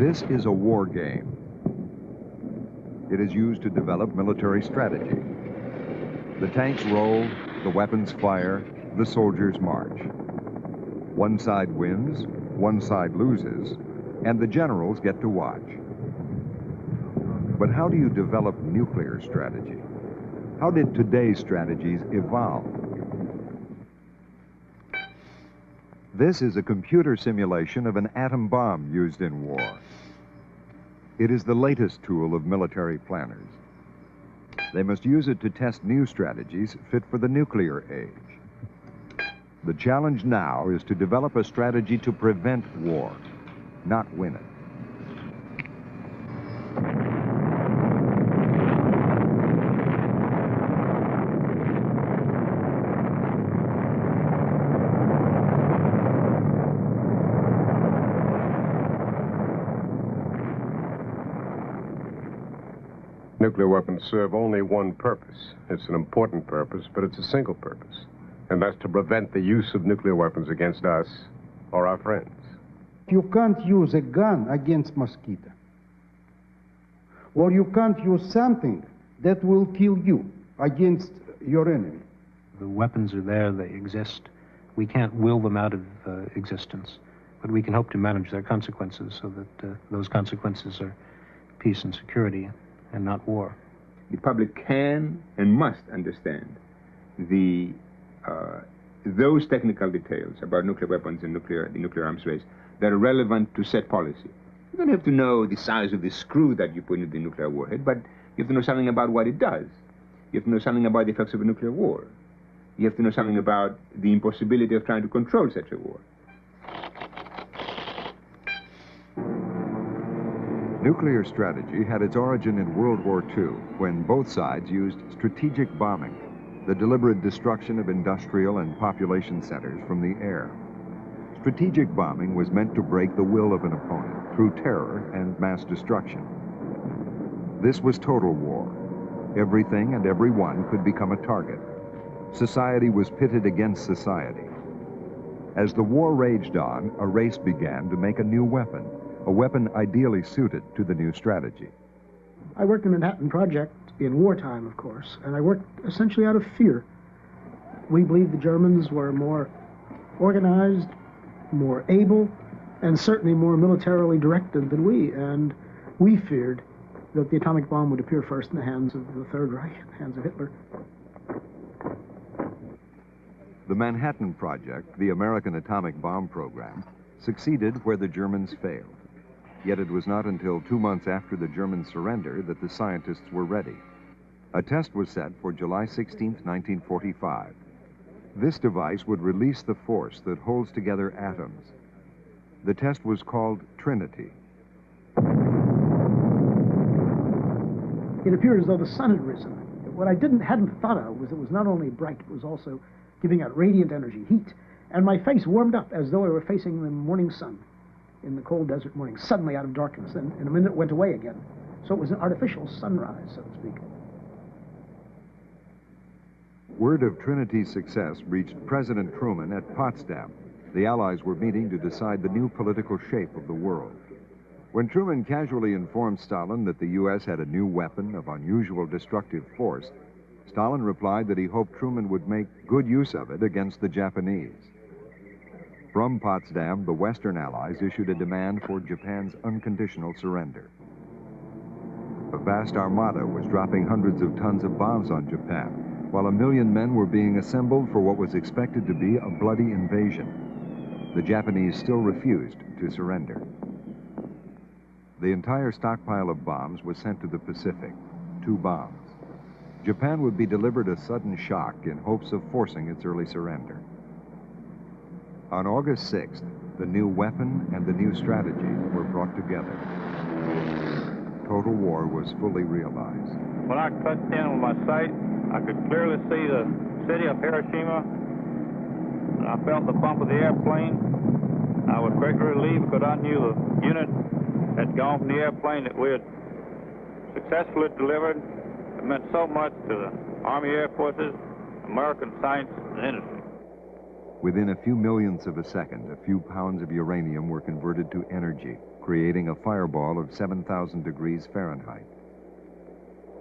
This is a war game. It is used to develop military strategy. The tanks roll, the weapons fire, the soldiers march. One side wins, one side loses, and the generals get to watch. But how do you develop nuclear strategy? How did today's strategies evolve? This is a computer simulation of an atom bomb used in war. It is the latest tool of military planners. They must use it to test new strategies fit for the nuclear age. The challenge now is to develop a strategy to prevent war, not win it. Nuclear weapons serve only one purpose. It's an important purpose, but it's a single purpose. And that's to prevent the use of nuclear weapons against us or our friends. You can't use a gun against mosquito. Or you can't use something that will kill you against your enemy. The weapons are there, they exist. We can't will them out of existence, but we can hope to manage their consequences so that those consequences are peace and security and not war. The public can and must understand those technical details about nuclear weapons and the nuclear arms race that are relevant to set policy. You don't have to know the size of the screw that you put into the nuclear warhead, but you have to know something about what it does. You have to know something about the effects of a nuclear war. You have to know something about the impossibility of trying to control such a war. Nuclear strategy had its origin in World War II, when both sides used strategic bombing, the deliberate destruction of industrial and population centers from the air. Strategic bombing was meant to break the will of an opponent through terror and mass destruction. This was total war. Everything and everyone could become a target. Society was pitted against society. As the war raged on, a race began to make a new weapon, a weapon ideally suited to the new strategy. I worked in the Manhattan Project in wartime, of course, and I worked essentially out of fear. We believed the Germans were more organized, more able, and certainly more militarily directed than we, and we feared that the atomic bomb would appear first in the hands of the Third Reich, in the hands of Hitler. The Manhattan Project, the American atomic bomb program, succeeded where the Germans failed. Yet it was not until 2 months after the German surrender that the scientists were ready. A test was set for July 16, 1945. This device would release the force that holds together atoms. The test was called Trinity. It appeared as though the sun had risen. What I hadn't thought of was it was not only bright, it was also giving out radiant energy, heat. And my face warmed up as though I were facing the morning sun in the cold desert morning, suddenly out of darkness, and in a minute it went away again. So it was an artificial sunrise, so to speak. Word of Trinity's success reached President Truman at Potsdam. The Allies were meeting to decide the new political shape of the world. When Truman casually informed Stalin that the U.S. had a new weapon of unusual destructive force, Stalin replied that he hoped Truman would make good use of it against the Japanese. From Potsdam, the Western Allies issued a demand for Japan's unconditional surrender. A vast armada was dropping hundreds of tons of bombs on Japan, while 1 million men were being assembled for what was expected to be a bloody invasion. The Japanese still refused to surrender. The entire stockpile of bombs was sent to the Pacific, 2 bombs. Japan would be delivered a sudden shock in hopes of forcing its early surrender. On August 6th, the new weapon and the new strategy were brought together. Total war was fully realized. When I touched in with my sight, I could clearly see the city of Hiroshima, and I felt the bump of the airplane. I was greatly relieved because I knew the unit had gone from the airplane that we had successfully delivered. It meant so much to the Army Air Forces, American science and industry. Within a few millionths of a second, a few pounds of uranium were converted to energy, creating a fireball of 7,000 degrees Fahrenheit.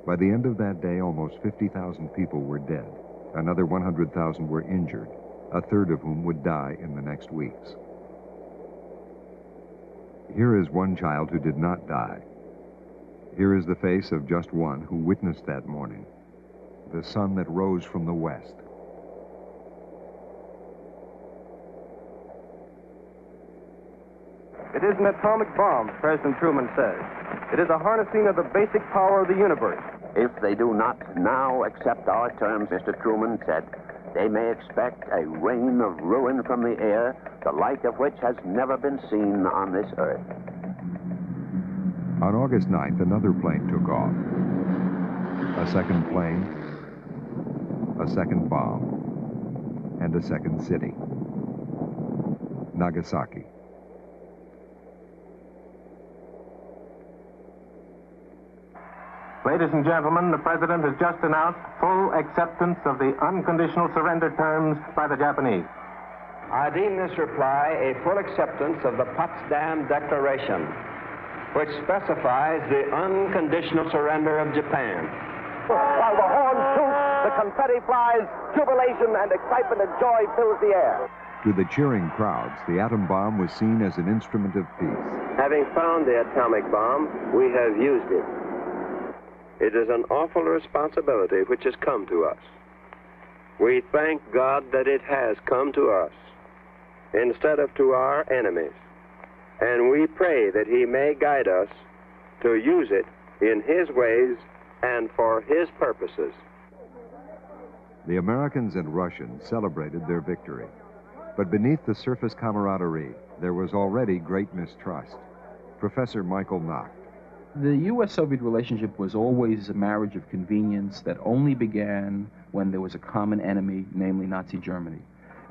By the end of that day, almost 50,000 people were dead. Another 100,000 were injured, a third of whom would die in the next weeks. Here is one child who did not die. Here is the face of just one who witnessed that morning, the sun that rose from the west. It is an atomic bomb, President Truman says. It is a harnessing of the basic power of the universe. If they do not now accept our terms, Mr. Truman said, they may expect a rain of ruin from the air, the like of which has never been seen on this earth. On August 9th, another plane took off. A second plane, a second bomb, and a second city. Nagasaki. Ladies and gentlemen, the President has just announced full acceptance of the unconditional surrender terms by the Japanese. I deem this reply a full acceptance of the Potsdam Declaration, which specifies the unconditional surrender of Japan. While the horns toot, the confetti flies, jubilation and excitement and joy fills the air. To the cheering crowds, the atom bomb was seen as an instrument of peace. Having found the atomic bomb, we have used it. It is an awful responsibility which has come to us. We thank God that it has come to us instead of to our enemies. And we pray that He may guide us to use it in His ways and for His purposes. The Americans and Russians celebrated their victory. But beneath the surface camaraderie, there was already great mistrust. Professor Michael Nacht. The U.S.-Soviet relationship was always a marriage of convenience that only began when there was a common enemy, namely Nazi Germany.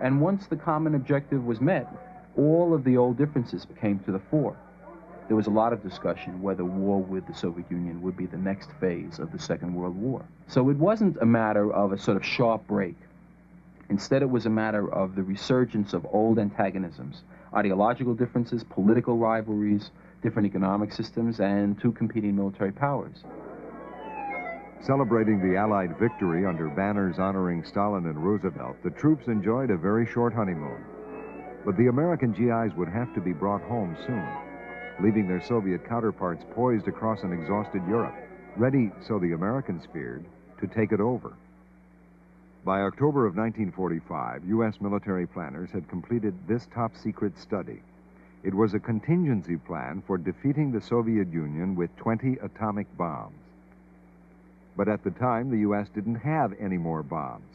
And once the common objective was met, all of the old differences came to the fore. There was a lot of discussion whether war with the Soviet Union would be the next phase of the Second World War. So it wasn't a matter of a sort of sharp break. Instead, it was a matter of the resurgence of old antagonisms, ideological differences, political rivalries, different economic systems, and two competing military powers. Celebrating the Allied victory under banners honoring Stalin and Roosevelt, the troops enjoyed a very short honeymoon. But the American GIs would have to be brought home soon, leaving their Soviet counterparts poised across an exhausted Europe, ready, so the Americans feared, to take it over. By October of 1945, U.S. military planners had completed this top-secret study. It was a contingency plan for defeating the Soviet Union with 20 atomic bombs. But at the time, the U.S. didn't have any more bombs.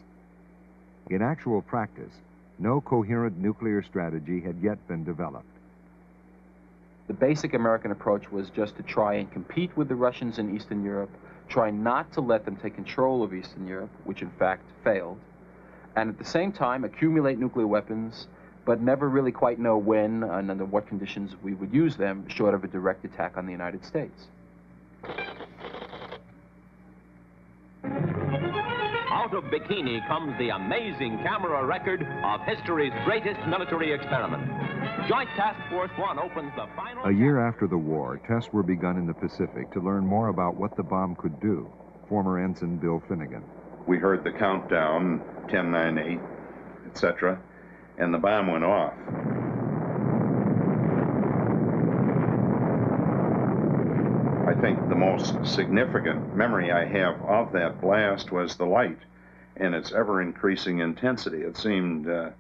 In actual practice, no coherent nuclear strategy had yet been developed. The basic American approach was just to try and compete with the Russians in Eastern Europe, try not to let them take control of Eastern Europe, which in fact failed, and at the same time accumulate nuclear weapons, but never really quite know when and under what conditions we would use them, short of a direct attack on the United States. Out of Bikini comes the amazing camera record of history's greatest military experiment. Joint Task Force 1 opens the final... A year after the war, tests were begun in the Pacific to learn more about what the bomb could do. Former Ensign Bill Finnegan. We heard the countdown, 10, 9, 8, etc., and the bomb went off. I think the most significant memory I have of that blast was the light and its ever-increasing intensity. It seemed that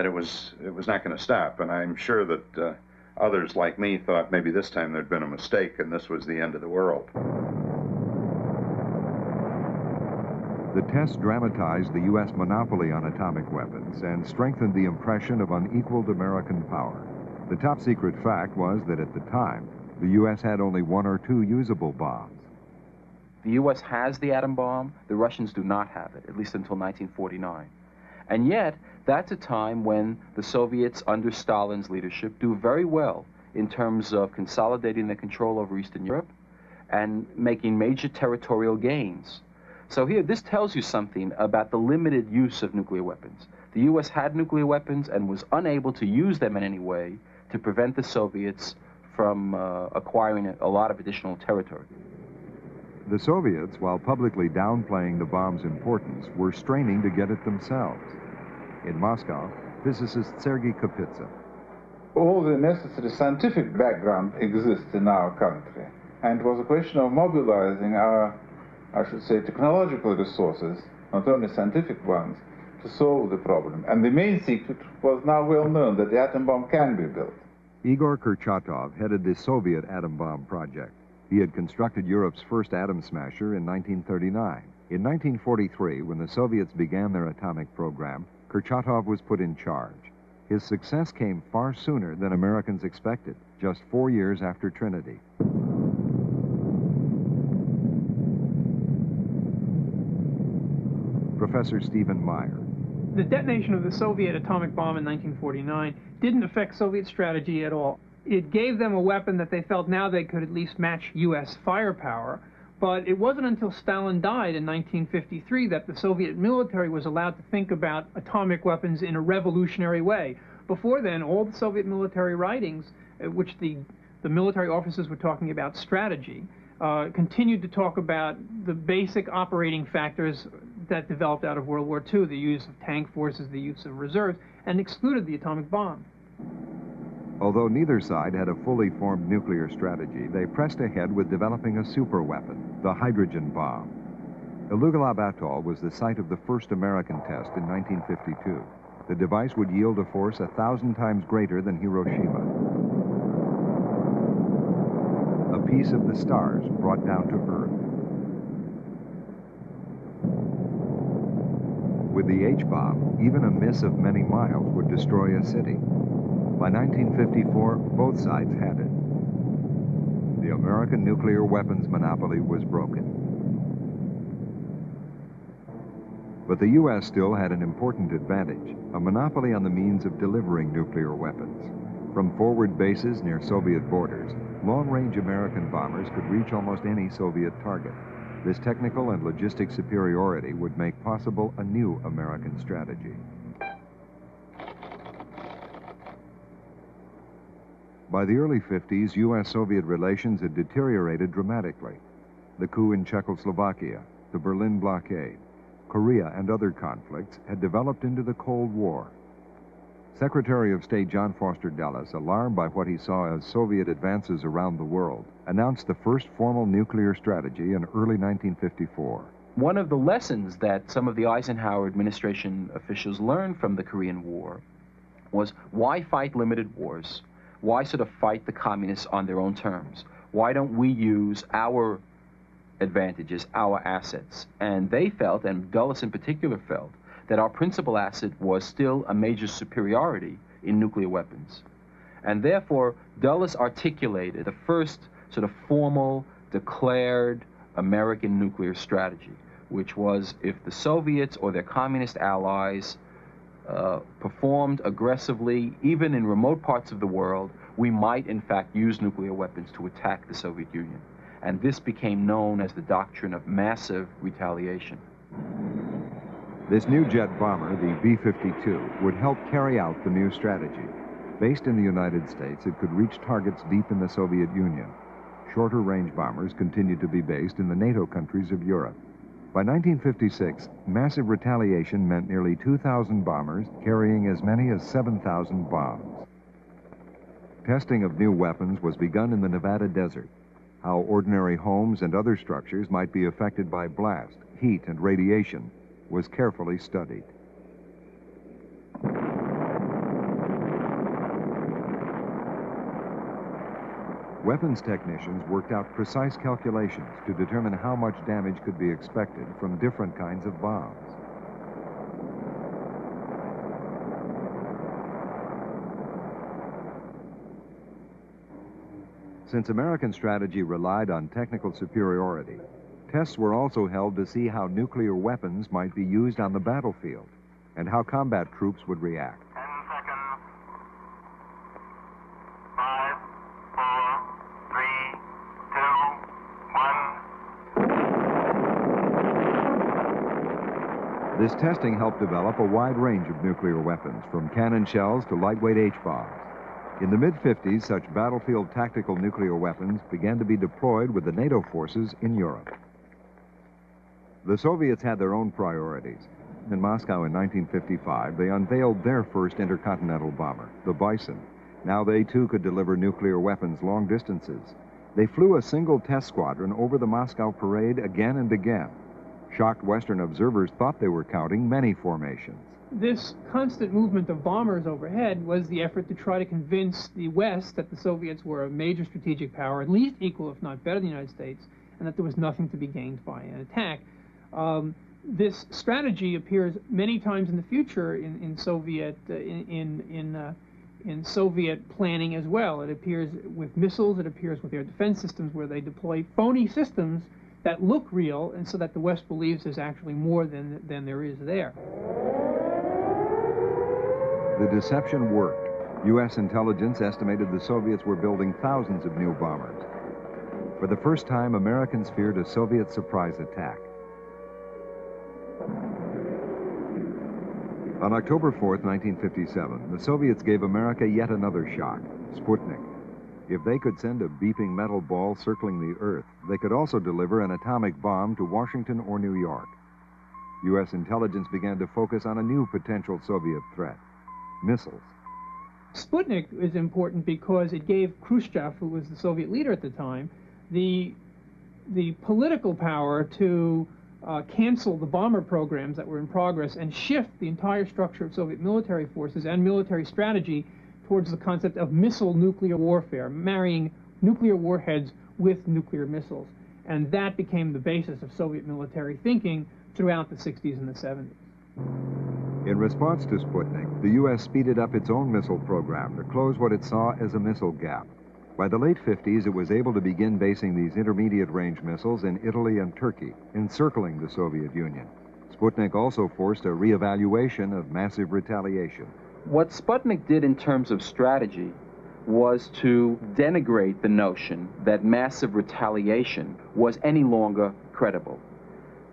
it was not going to stop, and I'm sure that others like me thought maybe this time there'd been a mistake and this was the end of the world. The test dramatized the U.S. monopoly on atomic weapons and strengthened the impression of unequaled American power. The top-secret fact was that at the time, the U.S. had only 1 or 2 usable bombs. The U.S. has the atom bomb. The Russians do not have it, at least until 1949. And yet, that's a time when the Soviets, under Stalin's leadership, do very well in terms of consolidating their control over Eastern Europe and making major territorial gains. So here, this tells you something about the limited use of nuclear weapons. The U.S. had nuclear weapons and was unable to use them in any way to prevent the Soviets from acquiring a lot of additional territory. The Soviets, while publicly downplaying the bomb's importance, were straining to get it themselves. In Moscow, physicist Sergei Kapitsa. All the necessary scientific background exists in our country, and it was a question of mobilizing our, I should say, technological resources, not only scientific ones, to solve the problem. And the main secret was now well known, that the atom bomb can be built. Igor Kurchatov headed the Soviet atom bomb project. He had constructed Europe's first atom smasher in 1939. In 1943, when the Soviets began their atomic program, Kurchatov was put in charge. His success came far sooner than Americans expected, just 4 years after Trinity. Professor Stephen Meyer. The detonation of the Soviet atomic bomb in 1949 didn't affect Soviet strategy at all. It gave them a weapon that they felt now they could at least match U.S. firepower, but it wasn't until Stalin died in 1953 that the Soviet military was allowed to think about atomic weapons in a revolutionary way. Before then, all the Soviet military writings, which the military officers were talking about strategy, continued to talk about the basic operating factors that developed out of World War II, the use of tank forces, the use of reserves, and excluded the atomic bomb. Although neither side had a fully formed nuclear strategy, they pressed ahead with developing a superweapon, the hydrogen bomb. Ilugulab Atoll was the site of the first American test in 1952. The device would yield a force 1,000 times greater than Hiroshima. A piece of the stars brought down to Earth. With the H-bomb, even a miss of many miles would destroy a city. By 1954, both sides had it. The American nuclear weapons monopoly was broken. But the U.S. still had an important advantage, a monopoly on the means of delivering nuclear weapons. From forward bases near Soviet borders, long-range American bombers could reach almost any Soviet target. This technical and logistic superiority would make possible a new American strategy. By the early 50s, U.S.-Soviet relations had deteriorated dramatically. The coup in Czechoslovakia, the Berlin blockade, Korea, and other conflicts had developed into the Cold War. Secretary of State John Foster Dulles, alarmed by what he saw as Soviet advances around the world, announced the first formal nuclear strategy in early 1954. One of the lessons that some of the Eisenhower administration officials learned from the Korean War was, why fight limited wars? Why sort of fight the communists on their own terms? Why don't we use our advantages, our assets? And they felt, and Dulles in particular felt, that our principal asset was still a major superiority in nuclear weapons. And therefore, Dulles articulated the first sort of formal, declared American nuclear strategy, which was, if the Soviets or their communist allies performed aggressively, even in remote parts of the world, we might in fact use nuclear weapons to attack the Soviet Union. And this became known as the doctrine of massive retaliation. This new jet bomber, the B-52, would help carry out the new strategy. Based in the United States, it could reach targets deep in the Soviet Union. Shorter-range bombers continued to be based in the NATO countries of Europe. By 1956, massive retaliation meant nearly 2,000 bombers carrying as many as 7,000 bombs. Testing of new weapons was begun in the Nevada desert. How ordinary homes and other structures might be affected by blast, heat, and radiation was carefully studied. Weapons technicians worked out precise calculations to determine how much damage could be expected from different kinds of bombs. Since American strategy relied on technical superiority, tests were also held to see how nuclear weapons might be used on the battlefield and how combat troops would react. 10 seconds. 5, 4, 3, 2, 1. This testing helped develop a wide range of nuclear weapons, from cannon shells to lightweight H-bombs. In the mid-50s, such battlefield tactical nuclear weapons began to be deployed with the NATO forces in Europe. The Soviets had their own priorities. In Moscow in 1955, they unveiled their first intercontinental bomber, the Bison. Now they, too, could deliver nuclear weapons long distances. They flew a single test squadron over the Moscow parade again and again. Shocked Western observers thought they were counting many formations. This constant movement of bombers overhead was the effort to try to convince the West that the Soviets were a major strategic power, at least equal, if not better, than the United States, and that there was nothing to be gained by an attack. This strategy appears many times in the future in Soviet Soviet planning as well. It appears with missiles. It appears with their defense systems, where they deploy phony systems that look real, and so that the West believes there's actually more than there is there. The deception worked. U.S. intelligence estimated the Soviets were building thousands of new bombers. For the first time, Americans feared a Soviet surprise attack. On October 4th, 1957, the Soviets gave America yet another shock, Sputnik. If they could send a beeping metal ball circling the Earth, they could also deliver an atomic bomb to Washington or New York. U.S. intelligence began to focus on a new potential Soviet threat, missiles. Sputnik is important because it gave Khrushchev, who was the Soviet leader at the time, the political power to cancel the bomber programs that were in progress and shift the entire structure of Soviet military forces and military strategy towards the concept of missile nuclear warfare, marrying nuclear warheads with nuclear missiles. And that became the basis of Soviet military thinking throughout the 60s and the 70s. In response to Sputnik, the U.S. speeded up its own missile program to close what it saw as a missile gap. By the late 50s, it was able to begin basing these intermediate-range missiles in Italy and Turkey, encircling the Soviet Union. Sputnik also forced a reevaluation of massive retaliation. What Sputnik did in terms of strategy was to denigrate the notion that massive retaliation was any longer credible,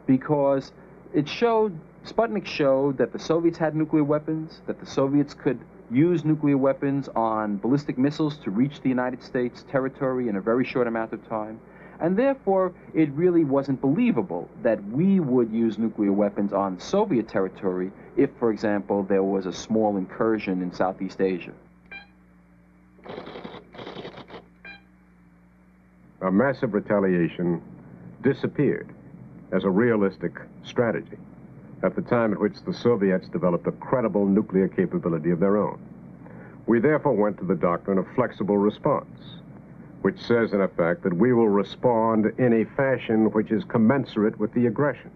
because Sputnik showed that the Soviets had nuclear weapons, that the Soviets could use nuclear weapons on ballistic missiles to reach the United States territory in a very short amount of time, and therefore it really wasn't believable that we would use nuclear weapons on Soviet territory if, for example, there was a small incursion in Southeast Asia. A massive retaliation disappeared as a realistic strategy at the time at which the Soviets developed a credible nuclear capability of their own. We therefore went to the doctrine of flexible response, which says, in effect, that we will respond in a fashion which is commensurate with the aggression.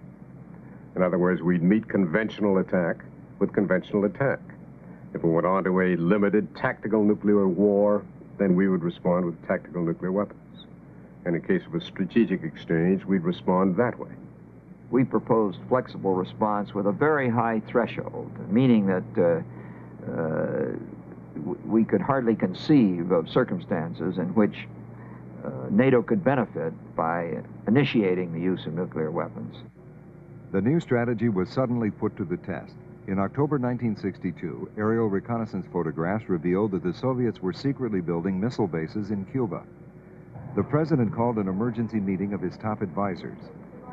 In other words, we'd meet conventional attack with conventional attack. If we went on to a limited tactical nuclear war, then we would respond with tactical nuclear weapons. And in case of a strategic exchange, we'd respond that way. We proposed flexible response with a very high threshold, meaning that we could hardly conceive of circumstances in which NATO could benefit by initiating the use of nuclear weapons. The new strategy was suddenly put to the test. In October 1962, aerial reconnaissance photographs revealed that the Soviets were secretly building missile bases in Cuba. The president called an emergency meeting of his top advisors.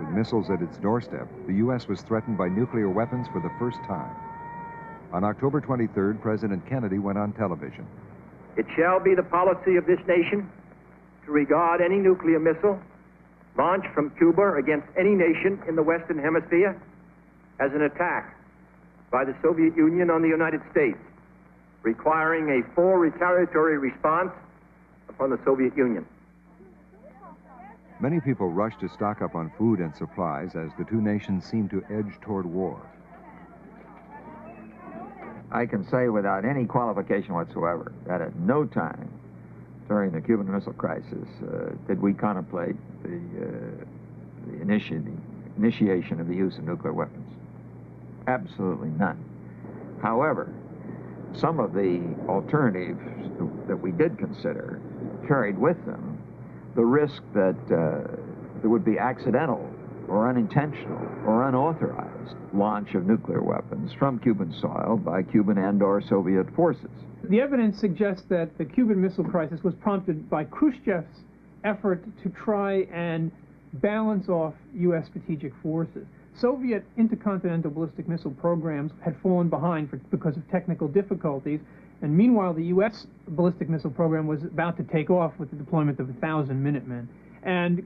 With missiles at its doorstep, the U.S. was threatened by nuclear weapons for the first time. On October 23rd, President Kennedy went on television. It shall be the policy of this nation to regard any nuclear missile launched from Cuba against any nation in the Western Hemisphere as an attack by the Soviet Union on the United States, requiring a full retaliatory response upon the Soviet Union. Many people rushed to stock up on food and supplies as the two nations seemed to edge toward war. I can say without any qualification whatsoever that at no time during the Cuban Missile Crisis did we contemplate the initiation of the use of nuclear weapons. Absolutely none. However, some of the alternatives that we did consider carried with them the risk that there would be accidental or unintentional or unauthorized launch of nuclear weapons from Cuban soil by Cuban and/or Soviet forces. The evidence suggests that the Cuban Missile Crisis was prompted by Khrushchev's effort to try and balance off U.S. strategic forces. Soviet intercontinental ballistic missile programs had fallen behind because of technical difficulties, and meanwhile the U.S. ballistic missile program was about to take off with the deployment of 1,000 Minutemen. And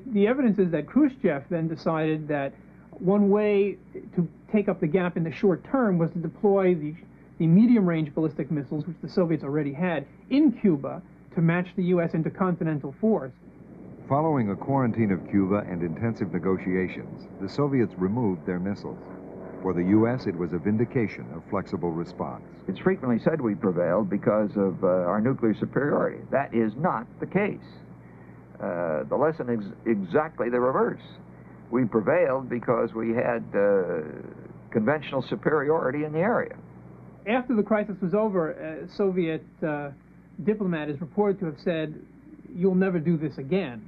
the evidence is that Khrushchev then decided that one way to take up the gap in the short term was to deploy the medium-range ballistic missiles, which the Soviets already had, in Cuba to match the U.S. intercontinental force. Following a quarantine of Cuba and intensive negotiations, the Soviets removed their missiles. For the U.S., it was a vindication of flexible response. It's frequently said we prevailed because of our nuclear superiority. That is not the case. The lesson is exactly the reverse. We prevailed because we had conventional superiority in the area. After the crisis was over, a Soviet diplomat is reported to have said, "You'll never do this again."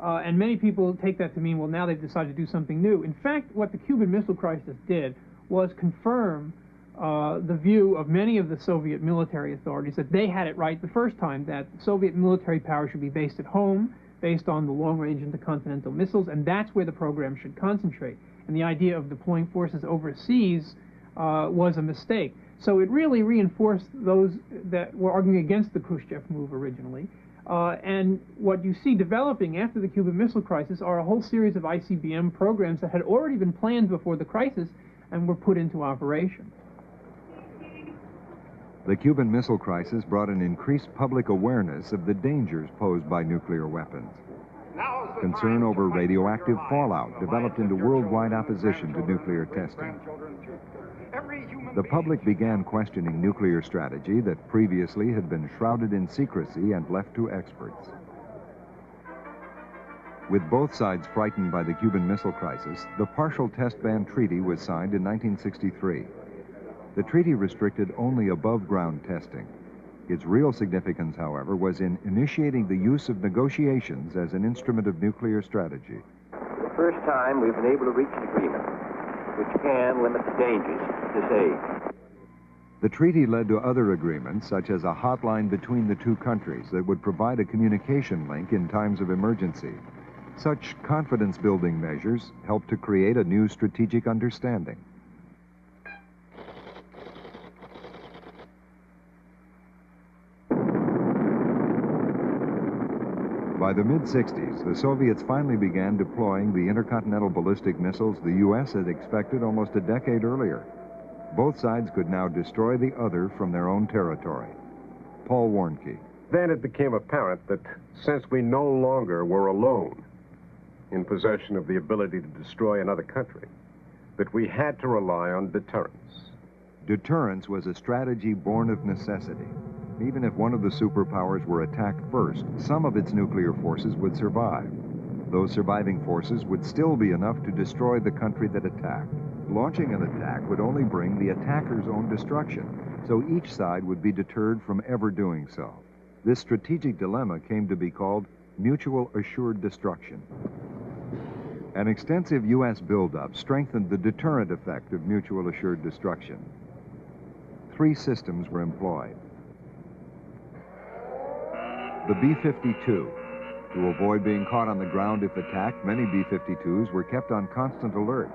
And many people take that to mean, well, now they've decided to do something new. In fact, what the Cuban Missile Crisis did was confirm the view of many of the Soviet military authorities that they had it right the first time, that Soviet military power should be based at home, based on the long-range intercontinental missiles, and that's where the program should concentrate. And the idea of deploying forces overseas was a mistake. So it really reinforced those that were arguing against the Khrushchev move originally. And what you see developing after the Cuban Missile Crisis are a whole series of ICBM programs that had already been planned before the crisis and were put into operation. The Cuban Missile Crisis brought an increased public awareness of the dangers posed by nuclear weapons. Concern over radioactive fallout developed into worldwide opposition to nuclear testing. The public began questioning nuclear strategy that previously had been shrouded in secrecy and left to experts. With both sides frightened by the Cuban Missile Crisis, the Partial Test Ban Treaty was signed in 1963. The treaty restricted only above-ground testing. Its real significance, however, was in initiating the use of negotiations as an instrument of nuclear strategy. For the first time, we've been able to reach an agreement which can limit the dangers of this age. The treaty led to other agreements, such as a hotline between the two countries that would provide a communication link in times of emergency. Such confidence-building measures helped to create a new strategic understanding. By the mid-60s, the Soviets finally began deploying the intercontinental ballistic missiles the U.S. had expected almost a decade earlier. Both sides could now destroy the other from their own territory. Paul Warnke. Then it became apparent that since we no longer were alone in possession of the ability to destroy another country, that we had to rely on deterrence. Deterrence was a strategy born of necessity. Even if one of the superpowers were attacked first, some of its nuclear forces would survive. Those surviving forces would still be enough to destroy the country that attacked. Launching an attack would only bring the attacker's own destruction, so each side would be deterred from ever doing so. This strategic dilemma came to be called mutual assured destruction. An extensive U.S. buildup strengthened the deterrent effect of mutual assured destruction. 3 systems were employed. The B-52. To avoid being caught on the ground if attacked, many B-52s were kept on constant alert.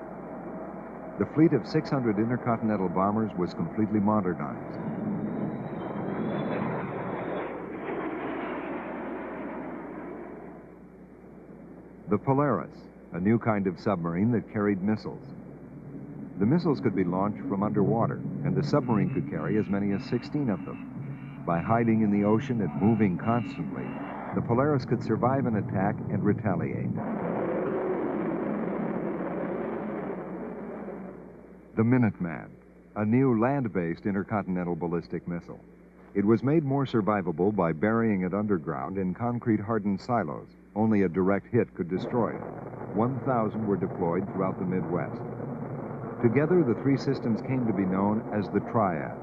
The fleet of 600 intercontinental bombers was completely modernized. The Polaris, a new kind of submarine that carried missiles. The missiles could be launched from underwater, and the submarine could carry as many as 16 of them. By hiding in the ocean and moving constantly, the Polaris could survive an attack and retaliate. The Minuteman, a new land-based intercontinental ballistic missile. It was made more survivable by burying it underground in concrete-hardened silos. Only a direct hit could destroy it. 1,000 were deployed throughout the Midwest. Together, the 3 systems came to be known as the Triad.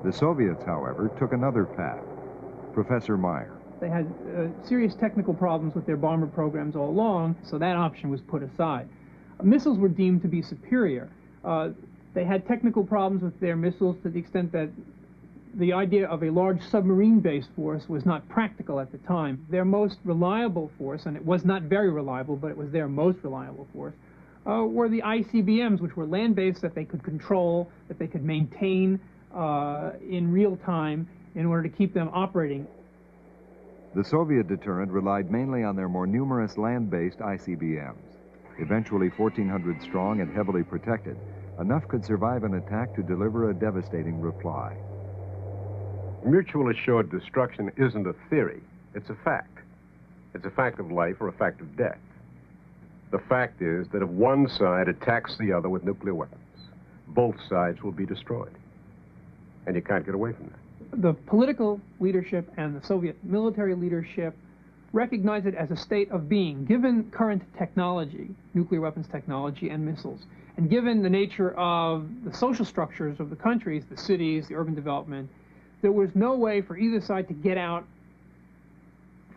The Soviets, however, took another path. Professor Meyer. They had serious technical problems with their bomber programs all along, so that option was put aside. missiles were deemed to be superior. They had technical problems with their missiles to the extent that the idea of a large submarine-based force was not practical at the time. Their most reliable force, and it was not very reliable, but it was their most reliable force, were the ICBMs, which were land-based, that they could control, that they could maintain in real time in order to keep them operating. The Soviet deterrent relied mainly on their more numerous land-based ICBMs. Eventually 1,400 strong and heavily protected, enough could survive an attack to deliver a devastating reply. Mutual assured destruction isn't a theory, it's a fact. It's a fact of life or a fact of death. The fact is that if one side attacks the other with nuclear weapons, both sides will be destroyed. And you can't get away from that. The political leadership and the Soviet military leadership recognized it as a state of being. Given current technology, nuclear weapons technology and missiles, and given the nature of the social structures of the countries, the cities, the urban development, there was no way for either side to get out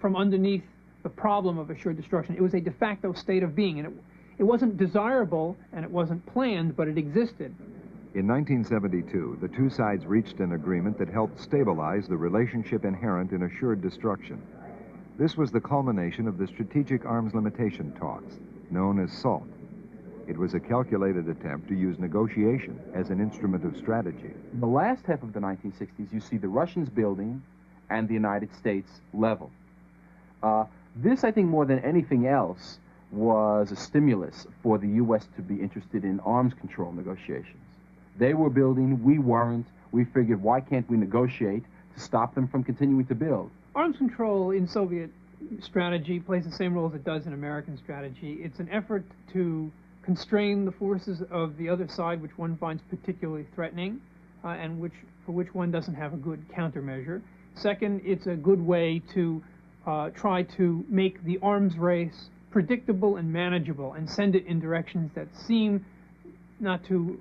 from underneath the problem of assured destruction. It was a de facto state of being, and it wasn't desirable and it wasn't planned, but it existed. In 1972, the two sides reached an agreement that helped stabilize the relationship inherent in assured destruction. This was the culmination of the Strategic Arms Limitation talks, known as SALT. It was a calculated attempt to use negotiation as an instrument of strategy. In the last half of the 1960s, you see the Russians building and the United States level. This, I think, more than anything else, was a stimulus for the U.S. to be interested in arms control negotiations. They were building, we weren't. We figured, why can't we negotiate to stop them from continuing to build? Arms control in Soviet strategy plays the same role as it does in American strategy. It's an effort to constrain the forces of the other side, which one finds particularly threatening, and for which one doesn't have a good countermeasure. Second, it's a good way to try to make the arms race predictable and manageable and send it in directions that seem not to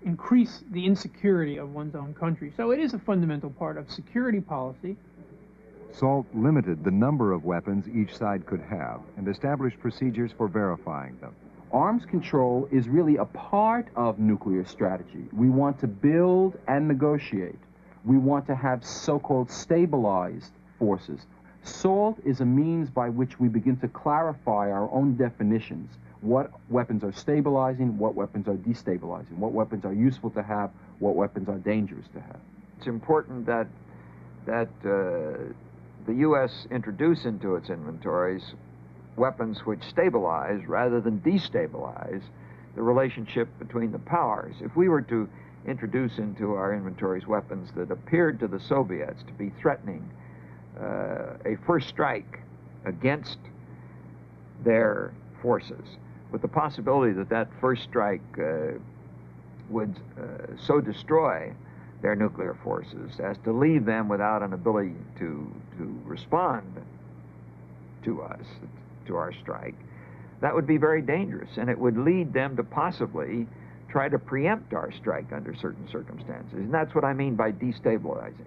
increase the insecurity of one's own country. So it is a fundamental part of security policy. SALT limited the number of weapons each side could have and established procedures for verifying them. Arms control is really a part of nuclear strategy. We want to build and negotiate. We want to have so-called stabilized forces. SALT is a means by which we begin to clarify our own definitions. What weapons are stabilizing, what weapons are destabilizing, what weapons are useful to have, what weapons are dangerous to have. It's important that the U.S. introduce into its inventories weapons which stabilize rather than destabilize the relationship between the powers. If we were to introduce into our inventories weapons that appeared to the Soviets to be threatening a first strike against their forces, with the possibility that that first strike would so destroy their nuclear forces as to leave them without an ability to respond to us, to our strike, that would be very dangerous, and it would lead them to possibly try to preempt our strike under certain circumstances. And that's what I mean by destabilizing.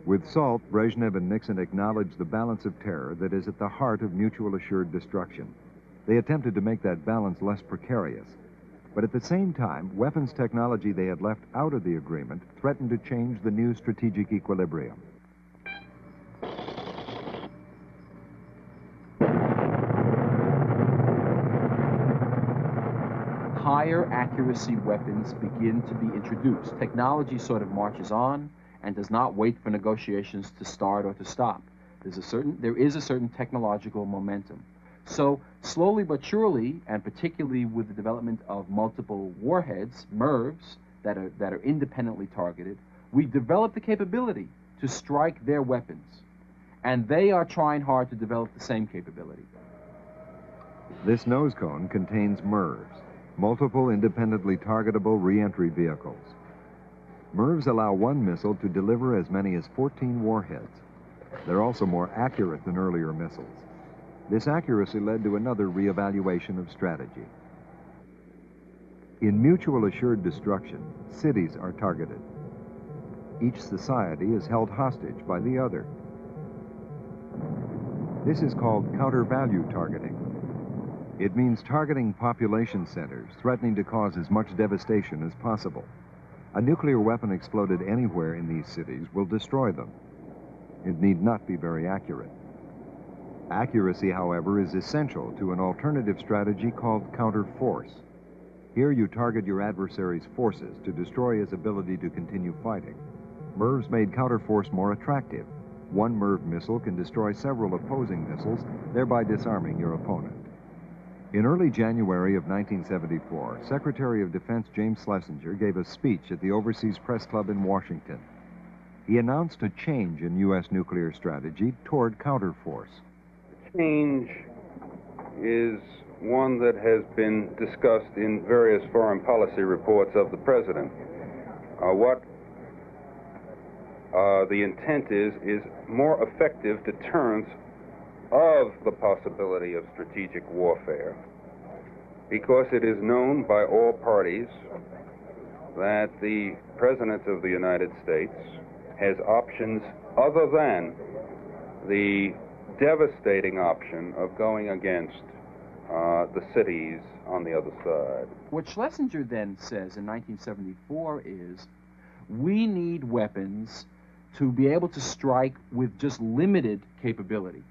With SALT, Brezhnev and Nixon acknowledged the balance of terror that is at the heart of mutual assured destruction. They attempted to make that balance less precarious. But at the same time, weapons technology they had left out of the agreement threatened to change the new strategic equilibrium. Higher accuracy weapons begin to be introduced. Technology sort of marches on and does not wait for negotiations to start or to stop. There is a certain technological momentum. So slowly but surely, and particularly with the development of multiple warheads, MIRVs, that are independently targeted, we develop the capability to strike their weapons. And they are trying hard to develop the same capability. This nose cone contains MIRVs, multiple independently targetable re-entry vehicles. MIRVs allow one missile to deliver as many as 14 warheads. They're also more accurate than earlier missiles. This accuracy led to another reevaluation of strategy. In mutual assured destruction, cities are targeted. Each society is held hostage by the other. This is called counter-value targeting. It means targeting population centers, threatening to cause as much devastation as possible. A nuclear weapon exploded anywhere in these cities will destroy them. It need not be very accurate. Accuracy, however, is essential to an alternative strategy called counter-force. Here you target your adversary's forces to destroy his ability to continue fighting. MIRVs made counter-force more attractive. One MIRV missile can destroy several opposing missiles, thereby disarming your opponent. In early January of 1974, Secretary of Defense James Schlesinger gave a speech at the Overseas Press Club in Washington. He announced a change in U.S. nuclear strategy toward counter-force. Change is one that has been discussed in various foreign policy reports of the President. The intent is more effective deterrence of the possibility of strategic warfare, because it is known by all parties that the President of the United States has options other than the devastating option of going against the cities on the other side. What Schlesinger then says in 1974 is, we need weapons to be able to strike with just limited capability.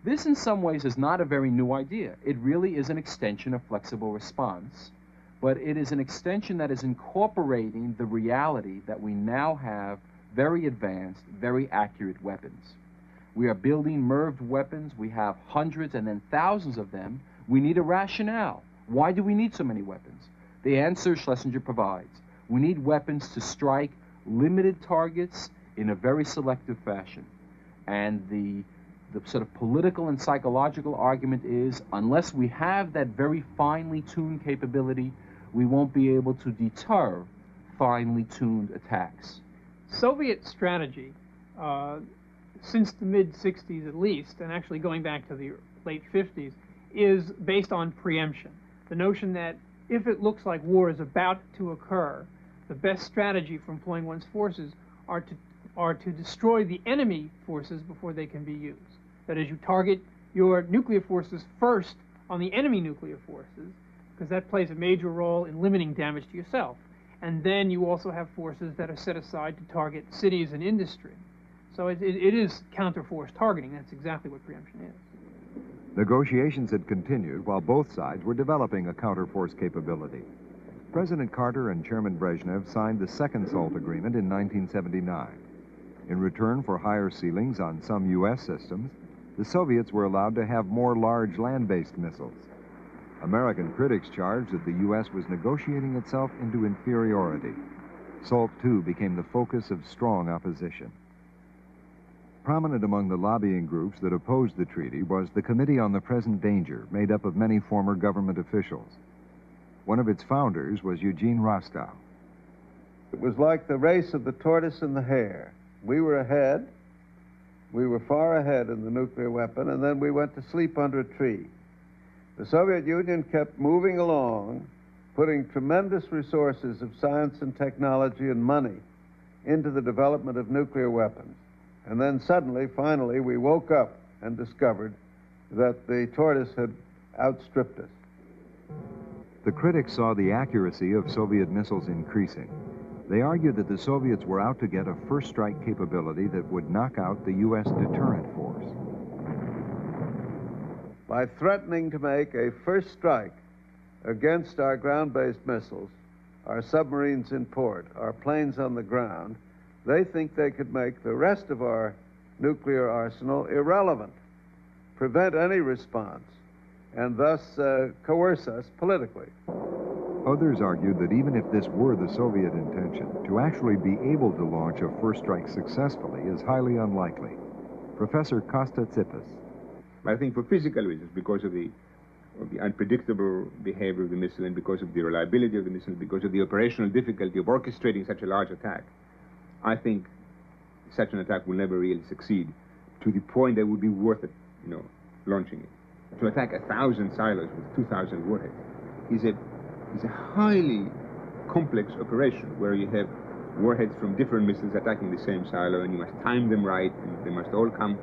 This in some ways is not a very new idea. It really is an extension of flexible response, but it is an extension that is incorporating the reality that we now have very advanced, very accurate weapons. We are building MIRV weapons. We have hundreds and then thousands of them. We need a rationale. Why do we need so many weapons? The answer Schlesinger provides: we need weapons to strike limited targets in a very selective fashion. And the sort of political and psychological argument is, unless we have that very finely tuned capability, we won't be able to deter finely tuned attacks. Soviet strategy, since the mid-60s at least, and actually going back to the late 50s, is based on preemption. The notion that if it looks like war is about to occur, the best strategy for employing one's forces are to destroy the enemy forces before they can be used. That is, you target your nuclear forces first on the enemy nuclear forces, because that plays a major role in limiting damage to yourself. And then you also have forces that are set aside to target cities and industry. So it is counter-force targeting. That's exactly what preemption is. Negotiations had continued while both sides were developing a counter-force capability. President Carter and Chairman Brezhnev signed the Second SALT Agreement in 1979. In return for higher ceilings on some U.S. systems, the Soviets were allowed to have more large land-based missiles. American critics charged that the U.S. was negotiating itself into inferiority. SALT II became the focus of strong opposition. Prominent among the lobbying groups that opposed the treaty was the Committee on the Present Danger, made up of many former government officials. One of its founders was Eugene Rostow. It was like the race of the tortoise and the hare. We were ahead. We were far ahead in the nuclear weapon, and then we went to sleep under a tree. The Soviet Union kept moving along, putting tremendous resources of science and technology and money into the development of nuclear weapons. And then suddenly, finally, we woke up and discovered that the tortoise had outstripped us. The critics saw the accuracy of Soviet missiles increasing. They argued that the Soviets were out to get a first strike capability that would knock out the U.S. deterrent force. By threatening to make a first strike against our ground-based missiles, our submarines in port, our planes on the ground, they think they could make the rest of our nuclear arsenal irrelevant, prevent any response, and thus coerce us politically. Others argued that even if this were the Soviet intention, to actually be able to launch a first strike successfully is highly unlikely. Professor Kosta Tsipas. I think for physical reasons, because of the unpredictable behavior of the missile and because of the reliability of the missile, because of the operational difficulty of orchestrating such a large attack, I think such an attack will never really succeed to the point that it would be worth it, launching it. To attack 1,000 silos with 2,000 warheads is a highly complex operation where you have warheads from different missiles attacking the same silo, and you must time them right, and they must all come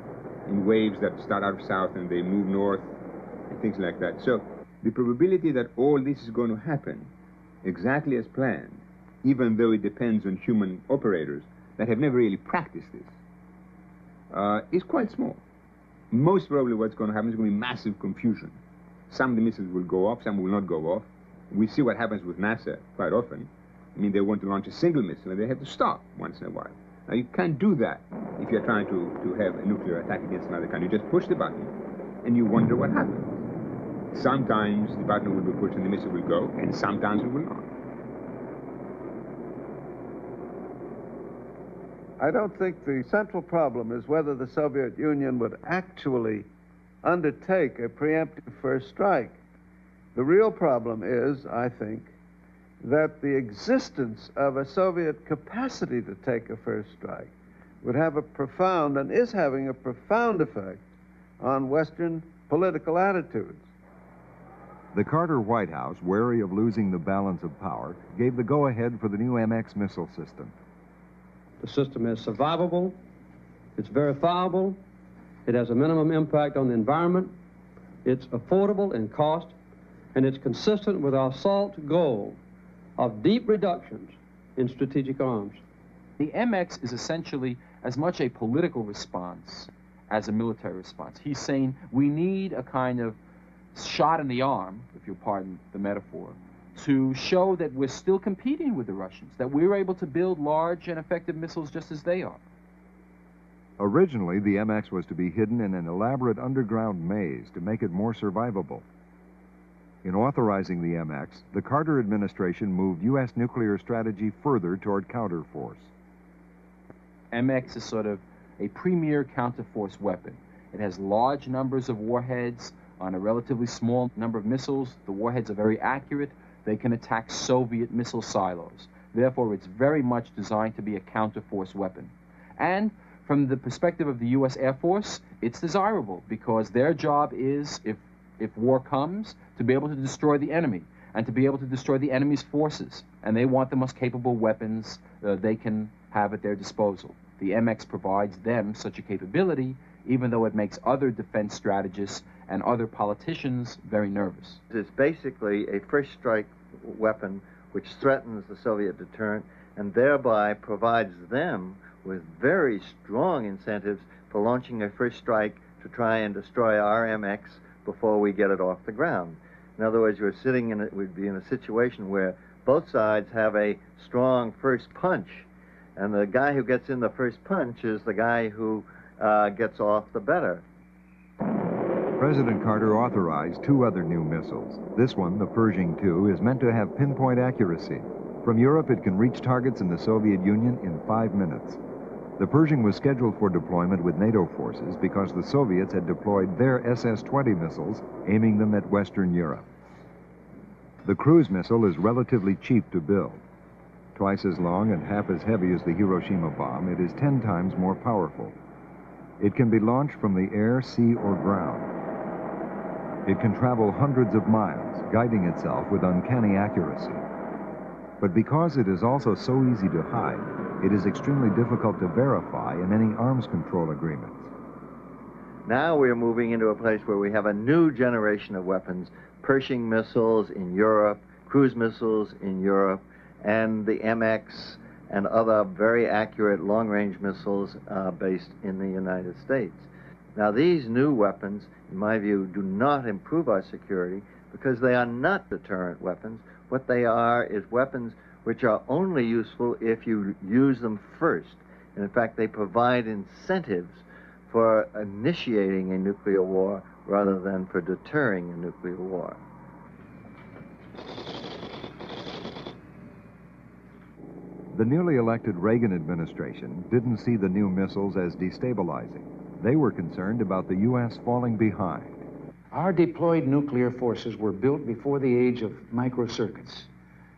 in waves that start out south and they move north, and things like that. So the probability that all this is going to happen exactly as planned, even though it depends on human operators that have never really practiced this, is quite small. Most probably what's going to happen is going to be massive confusion. Some of the missiles will go off, some will not go off. We see what happens with NASA quite often. I mean, they want to launch a single missile and they have to stop once in a while. Now, you can't do that if you're trying to have a nuclear attack against another country. You just push the button and you wonder what happens. Sometimes the button will be pushed and the missile will go, and sometimes it will not. I don't think the central problem is whether the Soviet Union would actually undertake a preemptive first strike. The real problem is, I think, that the existence of a Soviet capacity to take a first strike would have a profound, and is having a profound effect on Western political attitudes. The Carter White House, wary of losing the balance of power, gave the go-ahead for the new MX missile system. The system is survivable, it's verifiable, it has a minimum impact on the environment, it's affordable in cost, and it's consistent with our SALT goal of deep reductions in strategic arms. The MX is essentially as much a political response as a military response. He's saying we need a kind of shot in the arm, if you'll pardon the metaphor, to show that we're still competing with the Russians, that we're able to build large and effective missiles just as they are. Originally, the MX was to be hidden in an elaborate underground maze to make it more survivable. In authorizing the MX, the Carter administration moved U.S. nuclear strategy further toward counterforce. MX is sort of a premier counterforce weapon. It has large numbers of warheads on a relatively small number of missiles. The warheads are very accurate. They can attack Soviet missile silos. Therefore, it's very much designed to be a counterforce weapon. And from the perspective of the U.S. Air Force, it's desirable because their job is, if war comes, to be able to destroy the enemy and to be able to destroy the enemy's forces. And they want the most capable weapons they can have at their disposal. The MX provides them such a capability, even though it makes other defense strategists and other politicians very nervous. It's basically a first strike weapon which threatens the Soviet deterrent and thereby provides them with very strong incentives for launching a first strike to try and destroy our MX before we get it off the ground. In other words, we'd be in a situation where both sides have a strong first punch, and the guy who gets in the first punch is the guy who gets off the better. President Carter authorized 2 other new missiles. This one, the Pershing II, is meant to have pinpoint accuracy. From Europe, it can reach targets in the Soviet Union in 5 minutes. The Pershing was scheduled for deployment with NATO forces because the Soviets had deployed their SS-20 missiles, aiming them at Western Europe. The cruise missile is relatively cheap to build. Twice as long and half as heavy as the Hiroshima bomb, it is 10 times more powerful. It can be launched from the air, sea, or ground. It can travel hundreds of miles, guiding itself with uncanny accuracy. But because it is also so easy to hide, it is extremely difficult to verify in any arms control agreements. Now we're moving into a place where we have a new generation of weapons, Pershing missiles in Europe, cruise missiles in Europe, and the MX and other very accurate long-range missiles based in the United States. Now these new weapons, in my view, do not improve our security because they are not deterrent weapons. What they are is weapons which are only useful if you use them first. And in fact, they provide incentives for initiating a nuclear war rather than for deterring a nuclear war. The newly elected Reagan administration didn't see the new missiles as destabilizing. They were concerned about the U.S. falling behind. Our deployed nuclear forces were built before the age of microcircuits.